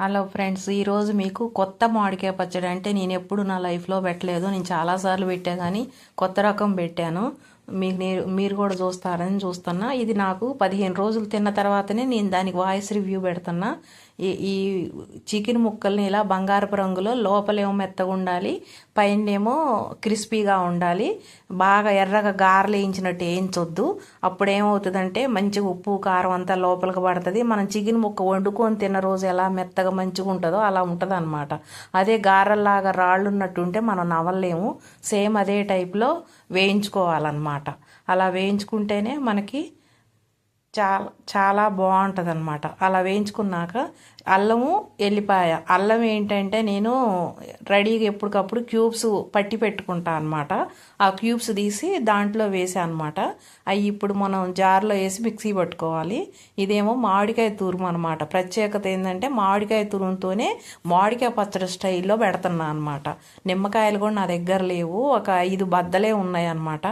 Hello friends, ఈరోజు మీకు కొత్త మామిడికాయ పచ్చడి అంటే నేను ఎప్పుడు నా లైఫ్లో పెట్టలేదు. నేను చాలాసార్లు పెట్టా కానీ కొత్త రకం పెట్టాను. మీరు కూడా చూస్తారని చూస్తున్నా. ఇది నాకు 15 రోజులు తిన్న తర్వాతనే నేను దానికి వాయిస్ రివ్యూ పెడుతున్నా. ఈ చికెన్ ముక్కల్ని ఇలా బంగారపు రంగులో లోపలేమో మెత్తగా ఉండాలి, పైనేమో క్రిస్పీగా ఉండాలి. బాగా ఎర్రగా గారెలు వేయించినట్టు వేయించొద్దు. అప్పుడు ఏమవుతుందంటే మంచిగా ఉప్పు కారం అంతా లోపలికి పడుతుంది. మనం చికెన్ ముక్క వండుకొని తిన్న రోజు ఎలా మెత్తగా మంచిగా ఉంటుందో అలా ఉంటుంది అనమాట. అదే గారెల్లాగా రాళ్ళు ఉన్నట్టు ఉంటే మనం నవ్వలేము. సేమ్ అదే టైప్లో వేయించుకోవాలన్నమాట. అలా వేయించుకుంటేనే మనకి చాలా చాలా బాగుంటుంది అనమాట. అలా వేయించుకున్నాక అల్లము ఎల్లిపాయ. అల్లం ఏంటంటే నేను రెడీగా ఎప్పటికప్పుడు క్యూబ్స్ పట్టి పెట్టుకుంటా అనమాట. ఆ క్యూబ్స్ తీసి దాంట్లో వేసా అనమాట. అవి ఇప్పుడు మనం జార్లో వేసి మిక్సీ పట్టుకోవాలి. ఇదేమో మామిడికాయ తురుము అనమాట. ప్రత్యేకత ఏంటంటే మామిడికాయ తురుముతోనే మామిడికాయ పచ్చడి స్టైల్లో పెడుతున్నా అనమాట. నిమ్మకాయలు కూడా నా దగ్గర లేవు, ఒక 5 బద్దలే ఉన్నాయి అనమాట.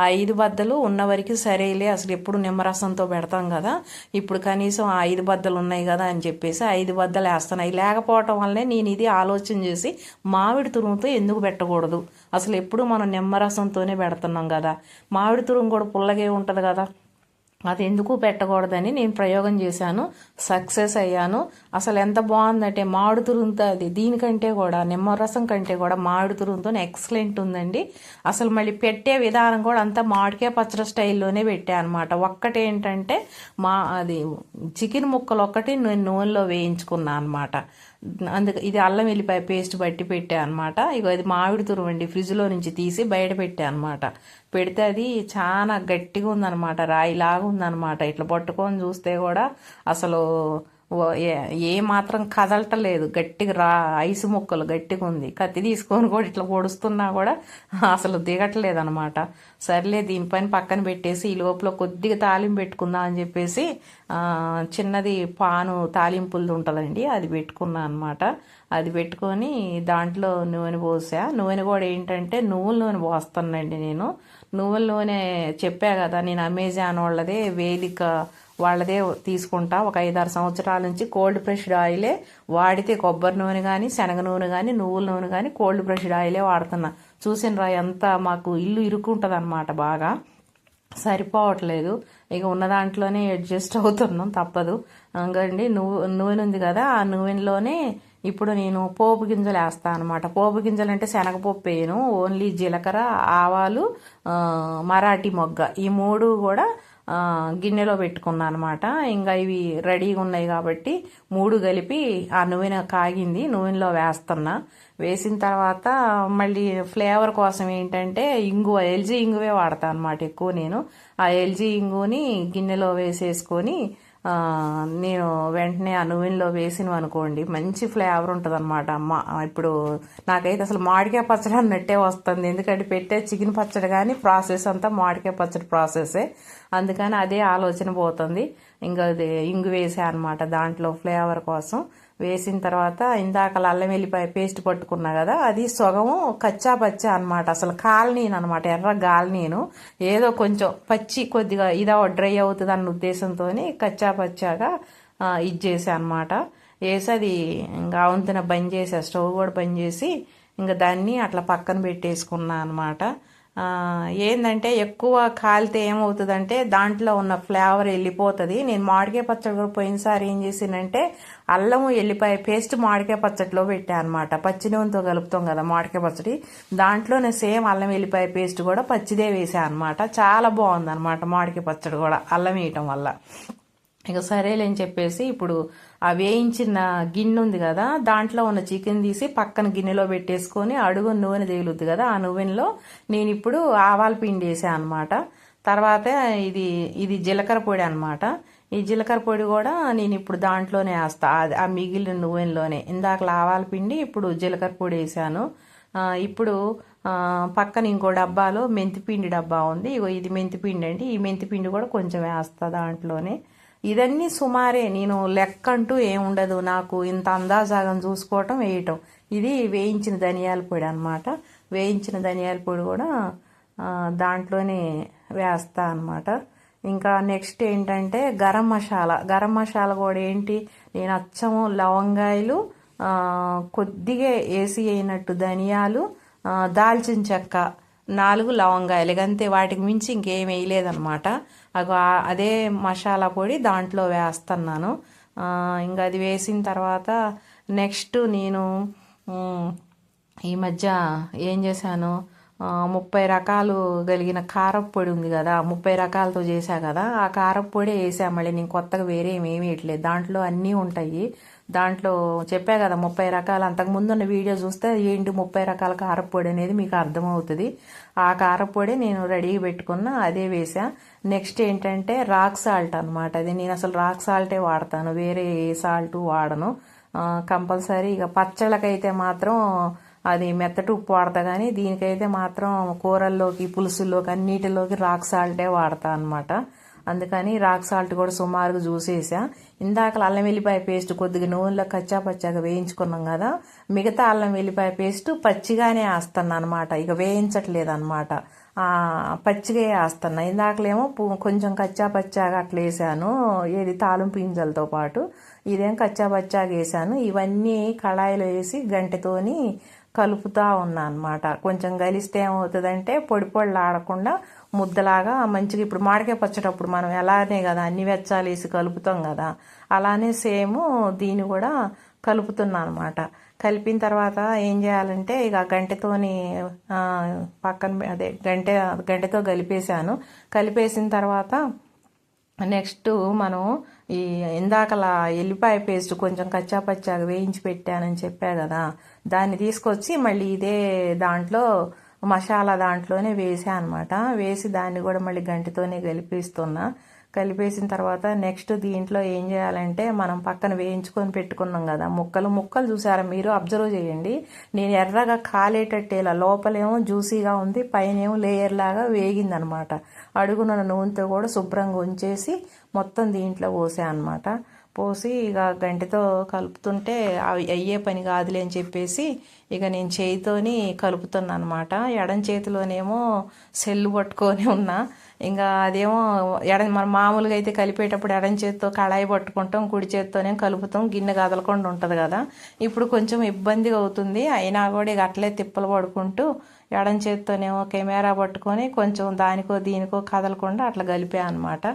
ఆ 5 బద్దలు ఉన్న వరకు సరేలే, అసలు ఎప్పుడు నిమ్మరసంతో పెడతాం కదా, ఇప్పుడు కనీసం ఆ 5 బద్దలు ఉన్నాయి కదా అని చెప్పేసి 5 బద్దలు వేస్తున్నాయి. లేకపోవటం వల్లనే నేను ఇది ఆలోచన చేసి మామిడి తురుముతో ఎందుకు పెట్టకూడదు, అసలు ఎప్పుడు మనం నిమ్మరసంతోనే పెడుతున్నాం కదా, మామిడి తురుము కూడా పుల్లగే ఉంటుంది కదా, అది ఎందుకు పెట్టకూడదని నేను ప్రయోగం చేశాను. సక్సెస్ అయ్యాను. అసలు ఎంత బాగుందంటే మామిడి తురుముతో, అది దీనికంటే కూడా నిమ్మరసం కంటే కూడా మామిడి తురుముతో ఎక్సలెంట్ ఉందండి. అసలు మళ్ళీ పెట్టే విధానం కూడా అంతా మామిడికాయ పచ్చడి స్టైల్లోనే పెట్టా అనమాట. ఒక్కటేంటంటే అది చికెన్ ముక్కలు ఒక్కటి నేను నూనెలో వేయించుకున్నా అనమాట. అందుకే ఇది అల్లం వెల్లిపాయ పేస్ట్ బట్టి పెట్టా అనమాట. ఇక అది మామిడి తురుము అండి, ఫ్రిడ్జ్లో నుంచి తీసి బయట పెట్టా అనమాట. పెడితే అది చాలా గట్టిగా ఉందనమాట, రాయిలాగా ఉందనమాట. ఇట్లా పట్టుకొని చూస్తే కూడా అసలు ఏ మాత్రం కదలటలేదు, గట్టిగా ఐసు ముక్కలు గట్టిగా ఉంది. కత్తి తీసుకొని కూడా ఇట్లా పొడుస్తున్నా కూడా అసలు దిగట్లేదు అనమాట. సర్లే దీనిపైన పక్కన పెట్టేసి ఈ లోపల కొద్దిగా తాలింపు పెట్టుకుందాం అని చెప్పేసి చిన్నది పాను తాలింపులది ఉంటుందండి, అది పెట్టుకున్నా అనమాట. అది పెట్టుకొని దాంట్లో నూనె పోసా. నూనె కూడా ఏంటంటే నువ్వుల నూనె పోస్తానండి నేను. నువ్వుల నూనె చెప్పా కదా, నేను అమెజాన్ వాళ్ళదే వేదిక వాళ్ళదే తీసుకుంటా. ఒక 5-6 సంవత్సరాల నుంచి కోల్డ్ ప్రెస్డ్ ఆయిలే వాడితే, కొబ్బరి నూనె కానీ శనగ నూనె కానీ నువ్వుల నూనె కానీ కోల్డ్ ప్రెస్డ్ ఆయిలే వాడుతున్నా. చూసినరా ఎంత మాకు ఇల్లు ఇరుక్కుంటుంది అనమాట, బాగా సరిపోవట్లేదు. ఇక ఉన్న దాంట్లోనే అడ్జస్ట్ అవుతున్నాం, తప్పదు. అంగండి నూనె ఉంది కదా, ఆ నూనెలోనే ఇప్పుడు నేను పోపు గింజలు వేస్తాను అనమాట. పోపు గింజలు అంటే శనగపప్పు వేయను, ఓన్లీ జీలకర్ర, ఆవాలు, మరాఠీ మొగ్గ, ఈ 3 కూడా గిన్నెలో పెట్టుకున్నాను అనమాట. ఇంకా ఇవి రెడీగా ఉన్నాయి కాబట్టి 3 కలిపి ఆ నూనె కాగింది, నూనెలో వేస్తున్నా. వేసిన తర్వాత మళ్ళీ ఫ్లేవర్ కోసం ఏంటంటే ఇంగువ, ఎల్జీ ఇంగువే వాడతాను అనమాట ఎక్కువ నేను. ఆ ఎల్జీ ఇంగువని గిన్నెలో వేసేసుకొని నేను వెంటనే ఆ నూనెలో వేసినవి అనుకోండి, మంచి ఫ్లేవర్ ఉంటుంది అనమాట. ఇప్పుడు నాకైతే అసలు మామిడికాయ పచ్చడి అన్నట్టే వస్తుంది, ఎందుకంటే పెట్టే చికెన్ పచ్చడి కానీ ప్రాసెస్ అంతా మామిడికాయ పచ్చడి ప్రాసెసే, అందుకని అదే ఆలోచన పోతుంది. ఇంకా అది ఇంగు వేసా అనమాట దాంట్లో ఫ్లేవర్ కోసం. వేసిన తర్వాత ఇందాక అల్లం వెల్లిపాయ పేస్ట్ పట్టుకున్నా కదా, అది సగము కచ్చా పచ్చా అనమాట. అసలు కాలనీను అనమాట, ఎర్ర గాలనీను, ఏదో కొంచెం పచ్చి కొద్దిగా ఇదా డ్రై అవుతుంది అన్న ఉద్దేశంతో కచ్చా పచ్చాగా ఇది చేసా అనమాట. వేసి అది ఇంకా వంతున బంద్ చేసా, స్టవ్ కూడా బంద్ చేసి ఇంకా దాన్ని అట్లా పక్కన పెట్టేసుకున్నా అనమాట. ఏంటంటే ఎక్కువ కాలితే ఏమవుతుందంటే దాంట్లో ఉన్న ఫ్లేవర్ వెళ్ళిపోతుంది. నేను మామిడికాయ పచ్చడి కూడా పోయినసారి ఏం చేసానంటే అల్లము ఎల్లిపాయ పేస్ట్ మామిడికాయ పచ్చడిలో పెట్టా అనమాట. పచ్చి నూనెతో కలుపుతాం కదా మామిడికాయ పచ్చడి, దాంట్లోనే సేమ్ అల్లం ఎల్లిపాయ పేస్ట్ కూడా పచ్చిదే వేసా అనమాట. చాలా బాగుందన్నమాట మామిడికాయ పచ్చడి కూడా అల్లం వేయటం వల్ల. ఇక సరేలేని చెప్పేసి ఇప్పుడు ఆ వేయించిన గిన్నె ఉంది కదా, దాంట్లో ఉన్న చికెన్ తీసి పక్కన గిన్నెలో పెట్టేసుకొని అడుగు నూనె తేలుద్ది కదా, ఆ నూనెలో నేను ఇప్పుడు ఆవాల పిండి వేసాను అనమాట. తర్వాత ఇది జీలకర్ర పొడి అనమాట. ఈ జీలకర్ర పొడి కూడా నేను ఇప్పుడు దాంట్లోనే వేస్తా, ఆ మిగిలిన నూనెలోనే. ఇందాక ఆవాల పిండి, ఇప్పుడు జీలకర్ర పొడి వేసాను. ఇప్పుడు పక్కన ఇంకో డబ్బాలో మెంతిపిండి డబ్బా ఉంది, ఇగో ఇది మెంతిపిండి అండి. ఈ మెంతిపిండి కూడా కొంచెం వేస్తా దాంట్లోనే. ఇదన్నీ సుమారే, నేను లెక్క అంటూ ఏముండదు నాకు, ఇంత అందాజాగం చూసుకోవటం వేయటం. ఇది వేయించిన ధనియాల పొడి అనమాట. వేయించిన ధనియాల పొడి కూడా దాంట్లోనే వేస్తా అనమాట. ఇంకా నెక్స్ట్ ఏంటంటే గరం మసాలా కూడా ఏంటి, నేను అచ్చము లవంగాయలు కొద్దిగా వేసి అయినట్టు ధనియాలు, దాల్చిన చెక్క, 4 లవంగాయలు అంతే, వాటికి మించి ఇంకేం వేయలేదన్నమాట. అదే మసాలా పొడి దాంట్లో వేస్తున్నాను. ఇంకా అది వేసిన తర్వాత నెక్స్ట్ నేను ఈ మధ్య ఏం చేశాను, 30 రకాలు కలిగిన కారప్పొడి ఉంది కదా, 30 రకాలతో చేశా కదా, ఆ కారప్పొడి వేసా. మళ్ళీ నేను కొత్తగా వేరే ఏమీ వేయట్లేదు, దాంట్లో అన్నీ ఉంటాయి. దాంట్లో చెప్పా కదా 30 రకాలు, అంతకుముందు ఉన్న వీడియో చూస్తే ఏంటి 30 రకాల కారప్పొడి అనేది మీకు అర్థమవుతుంది. ఆ కారప్పొడి నేను రెడీగా పెట్టుకున్న, అదే వేసా. నెక్స్ట్ ఏంటంటే రాక్ సాల్ట్ అనమాట. అది నేను అసలు రాక్ సాల్టే వాడతాను, వేరే ఏ సాల్ట్ వాడను కంపల్సరీ. ఇక పచ్చళ్ళకైతే మాత్రం అది మెత్తటి ఉప్పు వాడతా, కానీ దీనికైతే మాత్రం కూరల్లోకి పులుసుల్లోకి అన్నిటిలోకి రాక్ సాల్టే వాడతా అనమాట. అందుకని రాక్ సాల్ట్ కూడా సుమారుగా చూసేసా. ఇందాక అల్లం వెల్లిపాయ పేస్ట్ కొద్దిగా నూనెలో కచ్చా పచ్చాగా వేయించుకున్నాం కదా, మిగతా అల్లం వెల్లిపాయ పేస్ట్ పచ్చిగానే వేస్తాను అనమాట, ఇక వేయించట్లేదు అనమాట, పచ్చిగా వేస్తున్నా. ఇందాకలేమో కొంచెం కచ్చా పచ్చాగా అట్లా వేసాను, ఏది తాలింపు గింజలతో పాటు. ఇదేం కచ్చా పచ్చాగా వేసాను. ఇవన్నీ కళాయిలో వేసి గంటెతోని కలుపుతూ ఉన్నా అనమాట. కొంచెం గలిస్తే ఏమవుతుందంటే పొడి పొడిలు ఆడకుండా ముద్దలాగా మంచిగా, ఇప్పుడు మామిడికాయ పచ్చటప్పుడు మనం ఎలానే కదా అన్ని వెచ్చాలు వేసి కలుపుతాం కదా, అలానే సేమ్ దీన్ని కూడా కలుపుతున్నా అనమాట. కలిపిన తర్వాత ఏం చేయాలంటే ఇక గంటెతోని పక్కన అదే గంటెతో కలిపేశాను. కలిపేసిన తర్వాత నెక్స్ట్ మనం ఈ ఇందాకలా ఎల్లిపాయ పేస్ట్ కొంచెం కచ్చా పచ్చాగా వేయించి పెట్టానని చెప్పా కదా, దాన్ని తీసుకొచ్చి మళ్ళీ ఇదే దాంట్లో మసాలా దాంట్లోనే వేసా అనమాట. వేసి దాన్ని కూడా మళ్ళీ గంటెతోనే కలిపిస్తున్నా. కలిపేసిన తర్వాత నెక్స్ట్ దీంట్లో ఏం చేయాలంటే మనం పక్కన వేయించుకొని పెట్టుకున్నాం కదా ముక్కలు చూసారా మీరు, అబ్జర్వ్ చేయండి. నేను ఎర్రగా కాలేటట్టు ఇలా లోపలేమో జ్యూసీగా ఉంది, పైన ఏమో లేయర్ లాగా వేగిందనమాట. అడుగున నూనెతో కూడా శుభ్రంగా ఉంచేసి మొత్తం దీంట్లో పోసా అనమాట. పోసి ఇక గంటెతో కలుపుతుంటే అవి అయ్యే పని కాదులే అని చెప్పేసి ఇక నేను చేయితోని కలుపుతున్నా అనమాట. ఎడం చేతిలోనేమో సెల్లు పట్టుకొని ఉన్నా. ఇంకా అదేమో మన మామూలుగా అయితే కలిపేటప్పుడు ఎడం చేతితో కళాయి పట్టుకుంటాం, కుడి చేతితోనే కలుపుతాం, గిన్నె కదలకుండా ఉంటుంది కదా. ఇప్పుడు కొంచెం ఇబ్బందిగా అవుతుంది, అయినా కూడా ఇక అట్లే తిప్పలు పడుకుంటూ ఎడం చేతితోనేమో కెమెరా పట్టుకొని కొంచెం దానికో దీనికో కదలకుండా అట్లా కలిపా అనమాట.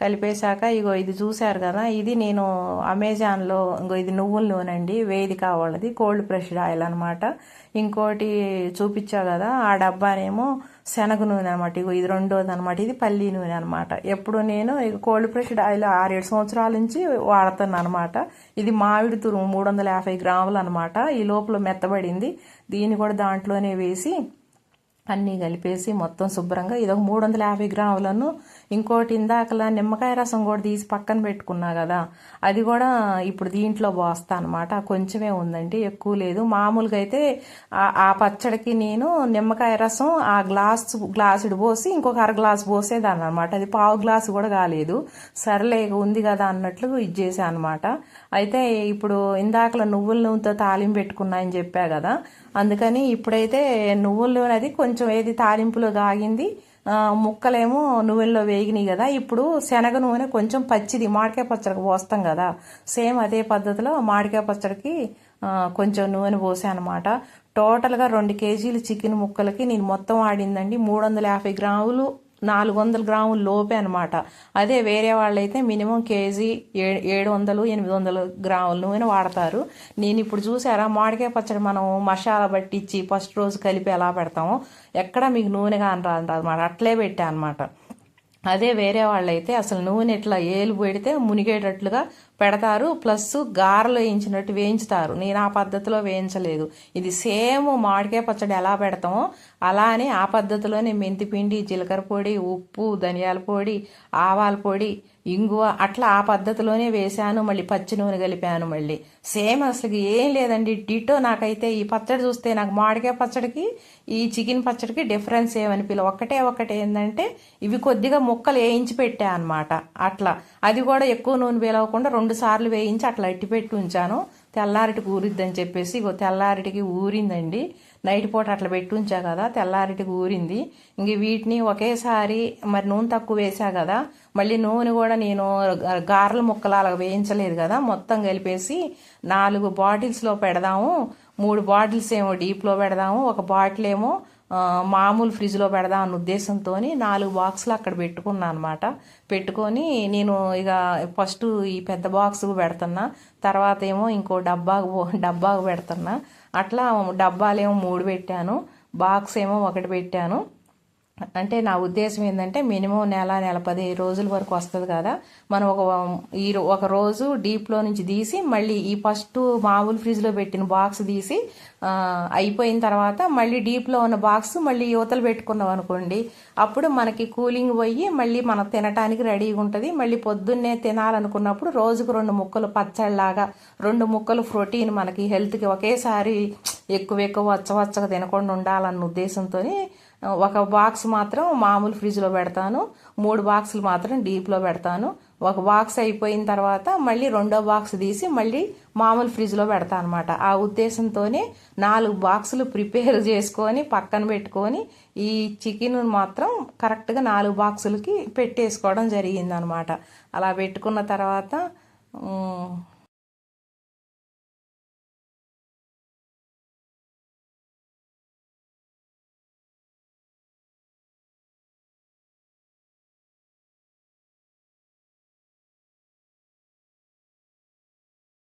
కలిపేశాక ఇగో ఇది చూశారు కదా, ఇది నేను అమెజాన్లో ఇంకో ఇది నువ్వుల నూనె అండి, వేదిక వాళ్ళది కోల్డ్ ప్రెస్డ్ ఆయిల్ అనమాట. ఇంకోటి చూపించా కదా ఆ డబ్బానేమో శనగ నూనె అనమాట. ఇగో ఇది రెండోది అనమాట, ఇది పల్లి నూనె అనమాట. ఎప్పుడు నేను ఇక కోల్డ్ ప్రెస్డ్ ఆయిల్ 6-7 సంవత్సరాల నుంచి వాడుతాను అనమాట. ఇది మామిడి తురుము 350 గ్రాములు అనమాట. ఈ లోపల మెత్తబడింది, దీన్ని కూడా దాంట్లోనే వేసి అన్నీ కలిపేసి మొత్తం శుభ్రంగా ఇదొక 350 గ్రాములను. ఇంకోటి ఇందాకలా నిమ్మకాయ రసం కూడా తీసి పక్కన పెట్టుకున్నా కదా, అది కూడా ఇప్పుడు దీంట్లో పోస్తా అనమాట. కొంచెమే ఉందండి, ఎక్కువ లేదు. మామూలుగా అయితే ఆ పచ్చడికి నేను నిమ్మకాయ రసం ఆ గ్లాసుడు పోసి ఇంకొక 1/2 గ్లాసు పోసేదాన్ని అనమాట. అది 1/2 గ్లాసు కూడా కాలేదు. సర్లే ఉంది కదా అన్నట్లు ఇది చేశాను అనమాట. అయితే ఇప్పుడు ఇందాకలా నువ్వుల నూనెతో తాలింపు పెట్టుకున్నా అని చెప్పా కదా, అందుకని ఇప్పుడైతే నువ్వుల నూనె అది కొంచెం ఏది తాలింపులో కాగింది, ముక్కలేమో నువ్వుల్లో వేగినాయి కదా. ఇప్పుడు శనగ నూనె కొంచెం పచ్చిది మామిడికాయ పచ్చడికి పోస్తాం కదా, సేమ్ అదే పద్ధతిలో మామిడికాయ పచ్చడికి కొంచెం నూనె పోసా అనమాట. టోటల్గా 2 కేజీలు చికెన్ ముక్కలకి నేను మొత్తం వాడిందండి 350 గ్రాములు, 400 గ్రాముల లోపే అనమాట. అదే వేరే వాళ్ళైతే మినిమం కేజీ 700-800 గ్రాముల నూనె వాడతారు. నేను ఇప్పుడు చూసారా మామిడికాయ పచ్చడి మనం మసాలా పట్టించి ఫస్ట్ రోజు కలిపి ఎలా పెడతామో ఎక్కడ మీకు నూనె కాని రాదు అనమాట, అట్లే పెట్టా అనమాట. అదే వేరే వాళ్ళైతే అసలు నూనె ఇట్లా ఏలు పెడితే మునిగేటట్లుగా పెడతారు, ప్లస్ గారెలు వేయించినట్టు వేయించుతారు. నేను ఆ పద్ధతిలో వేయించలేదు. ఇది సేమ్ మామిడికాయ పచ్చడి ఎలా పెడతామో అలానే ఆ పద్ధతిలోనే మెంతిపిండి, జీలకర్ర పొడి, ఉప్పు, ధనియాల పొడి, ఆవాల పొడి, ఇంగువ అట్లా ఆ పద్ధతిలోనే వేశాను. మళ్ళీ పచ్చి నూనె కలిపాను. మళ్ళీ సేమ్ అసలు ఏం లేదండి, డిటో. నాకైతే ఈ పచ్చడి చూస్తే నాకు మామిడికాయ పచ్చడికి ఈ చికెన్ పచ్చడికి డిఫరెన్స్ ఏమనిపిల్ల. ఒకటే ఏంటంటే ఇవి కొద్దిగా ముక్కలు వేయించి పెట్టా అనమాట. అట్లా అది కూడా ఎక్కువ నూనె వేలవకుండా 2 సార్లు వేయించి అట్లా అట్టి పెట్టి ఉంచాను. తెల్లారిటికి ఊరిద్దని చెప్పేసి ఇగో తెల్లారిటికి ఊరిందండి. నైట్ పూట అట్లా పెట్టి ఉంచా కదా, తెల్లారిటికి ఊరింది. ఇంక వీటిని ఒకేసారి మరి నూనె తక్కువ వేసా కదా, మళ్ళీ నూనె కూడా నేను గారెల ముక్కలు అలా వేయించలేదు కదా, మొత్తం కలిపేసి 4 బాటిల్స్లో పెడదాము. 3 బాటిల్స్ ఏమో డీప్లో పెడదాము, ఒక బాటిల్ ఏమో మామూలు ఫ్రిడ్జ్లో పెడదాం అన్న ఉద్దేశంతో 4 బాక్సులు అక్కడ పెట్టుకున్నాను అనమాట. పెట్టుకొని నేను ఇక ఫస్ట్ ఈ పెద్ద బాక్స్ పెడుతున్నా, తర్వాత ఏమో ఇంకో డబ్బాకు పెడుతున్నా. అట్లా డబ్బాలేమో 3 పెట్టాను, బాక్స్ ఏమో 1 పెట్టాను. అంటే నా ఉద్దేశం ఏంటంటే మినిమం నెల 15 రోజుల వరకు వస్తుంది కదా, మనం ఒక రోజు డీప్లో నుంచి తీసి మళ్ళీ ఈ ఫస్ట్ మామూలు ఫ్రిడ్జ్లో పెట్టిన బాక్స్ తీసి అయిపోయిన తర్వాత మళ్ళీ డీప్లో ఉన్న బాక్స్ మళ్ళీ యువతలు పెట్టుకున్నాం అనుకోండి, అప్పుడు మనకి కూలింగ్ పోయి మళ్ళీ మనం తినటానికి రెడీగా ఉంటుంది. మళ్ళీ పొద్దున్నే తినాలనుకున్నప్పుడు రోజుకు 2 ముక్కలు పచ్చళ్ళలాగా, 2 ముక్కలు ప్రోటీన్ మనకి హెల్త్కి ఒకేసారి ఎక్కువ వచ్చగా తినకుండా ఉండాలన్న ఉద్దేశంతో ఒక బాక్స్ మాత్రం మామూలు ఫ్రిడ్జ్లో పెడతాను, 3 బాక్సులు మాత్రం డీప్లో పెడతాను. ఒక బాక్స్ అయిపోయిన తర్వాత మళ్ళీ రెండో బాక్స్ తీసి మళ్ళీ మామూలు ఫ్రిడ్జ్లో పెడతాను అనమాట. ఆ ఉద్దేశంతోనే 4 బాక్సులు ప్రిపేర్ చేసుకొని పక్కన పెట్టుకొని ఈ చికెన్ మాత్రం కరెక్ట్గా 4 బాక్సులకి పెట్టేసుకోవడం జరిగిందనమాట. అలా పెట్టుకున్న తర్వాత